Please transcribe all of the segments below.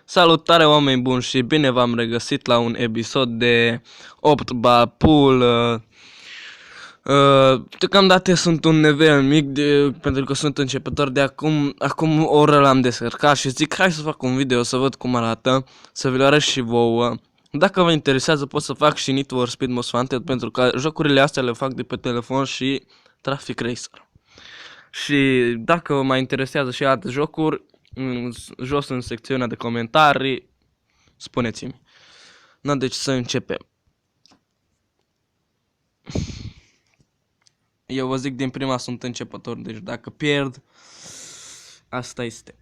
Salutare oameni buni și bine v-am regăsit la un episod de 8 Ball Pool. Deocamdată sunt un nivel mic pentru că sunt începător de acum o oră l-am descărcat și zic hai să fac un video să văd cum arată, să vi-l arăt și vouă. Dacă vă interesează pot să fac și Need for Speed Most Wanted pentru că jocurile astea le fac de pe telefon și Traffic Racer. Și dacă vă mai interesează și alte jocuri, jos în secțiunea de comentarii, spuneți-mi. Na, deci să începem. Eu vă zic din prima sunt începător, deci dacă pierd, asta este.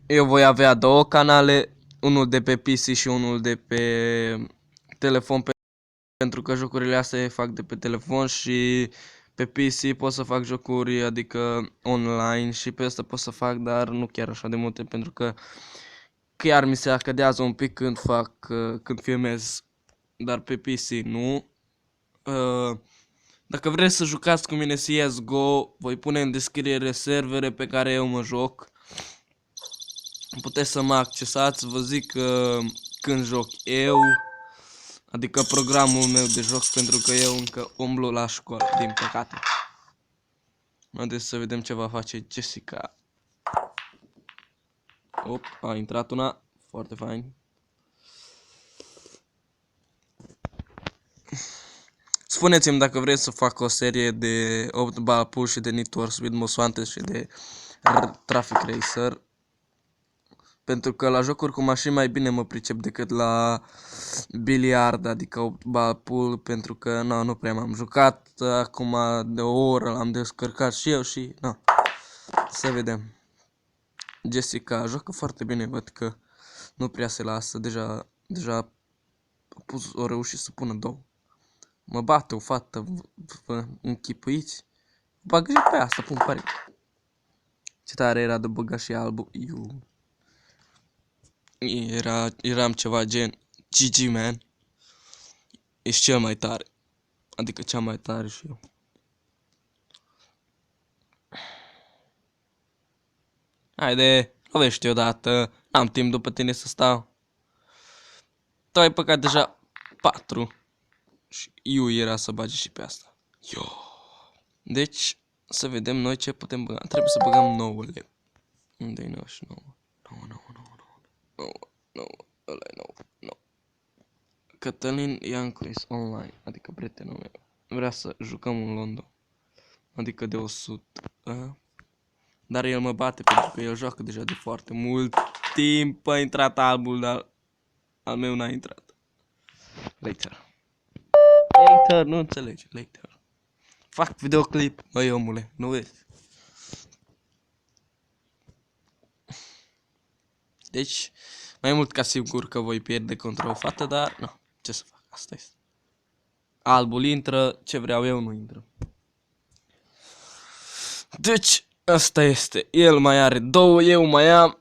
Eu voi avea două canale, unul de pe PC și unul de pe telefon, pentru că jocurile astea fac de pe telefon și pe PC pot să fac jocuri, adică online, și pe asta pot să fac, dar nu chiar așa de multe, pentru că chiar mi se acădează un pic când filmez, dar pe PC nu. Dacă vreți să jucați cu mine CSGO, voi pune în descriere servere pe care eu mă joc. Puteți să mă accesați, vă zic când joc eu, adică programul meu de joc, pentru că eu încă umblu la școală, din păcate. Haideți să vedem ce va face Jessica. Op, a intrat una, foarte fain. Spuneți-mi dacă vreți să fac o serie de 8 Ball Pool și de Need for Speed Most Wanted și de Traffic Racer. Pentru că la jocuri cu mașini mai bine mă pricep decât la biliard, adică 8 Ball Pool, pentru că nu prea m-am jucat. Acum de o oră l-am descărcat și eu și să vedem. Jessica joacă foarte bine, văd că nu prea se lasă, deja o reușit să pună două. Mă bate o fată, vă închipuiți? Bagă și pe asta, pun pare. Ce tare era de băga și albul. Eram ceva gen GG, man. Ești cel mai tare. Adică cea mai tare și eu. Haide, lovește odată. N-am timp după tine să stau. Tu ai păcat deja 4. Și eu era să bage și pe asta. Deci, să vedem noi ce putem băga. Trebuie să băgăm 9 lei. Unde-i 99? 9. Ăla e 9. Cătălin Iancu is online, adică prietenul meu. Vrea să jucăm în London. Adică de 100. Dar el mă bate pentru că el joacă deja de foarte mult timp. A intrat albul, dar al meu n-a intrat. Later, nu înțelegi. Later. Fac videoclip, băi omule, nu vezi? Deci, mai mult ca sigur că voi pierde contra o fată, dar nu, ce să fac, asta este. Albul intră, ce vreau eu nu intră. Deci, asta este. El mai are 2, eu mai am.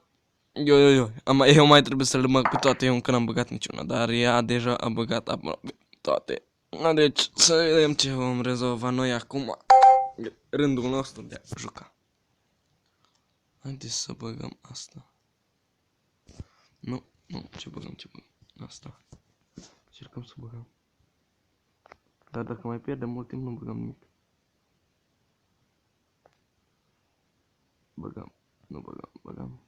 Eu mai trebuie să le băg pe toate, eu încă n-am băgat niciuna, dar ea deja a băgat aproape toate. Deci, să vedem ce vom rezolva noi acum. Rândul nostru de a juca. Haideți să băgăm asta. Nu, ce băgăm? Asta. Încercăm să băgăm. Dar dacă mai pierdem mult timp, nu băgăm nimic. Nu băgăm.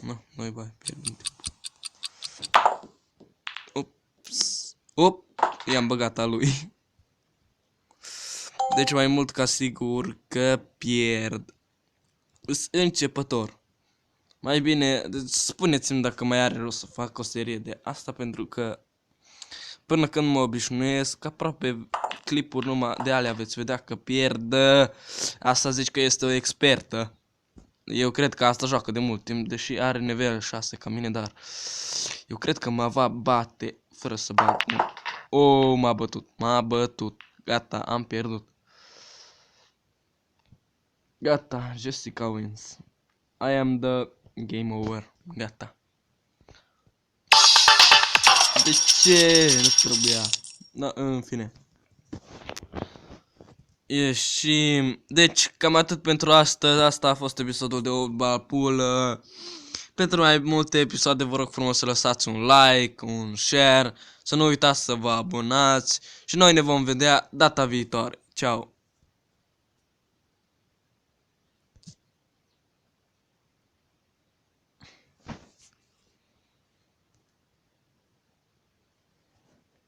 Nu, noi mai pierdem timp. I-am băgat a lui. Deci mai mult ca sigur că pierd. Începător. Mai bine, spuneți-mi dacă mai are rost să fac o serie de asta, pentru că până când mă obișnuiesc, aproape clipuri numai de alea veți vedea că pierd. Asta zici că este o expertă. Eu cred că asta joacă de mult timp, deși are nivel 6 ca mine, dar eu cred că mă va bate fără să bag. M-a bătut. Gata, am pierdut. Gata, Jessica wins. I am the game over. Gata. De ce nu trebuia? Da, în fine. ieșim. Deci, cam atât pentru astăzi. Asta a fost episodul de Obapulă. Pentru mai multe episoade vă rog frumos să lăsați un like, un share, să nu uitați să vă abonați și noi ne vom vedea data viitoare. Ciao!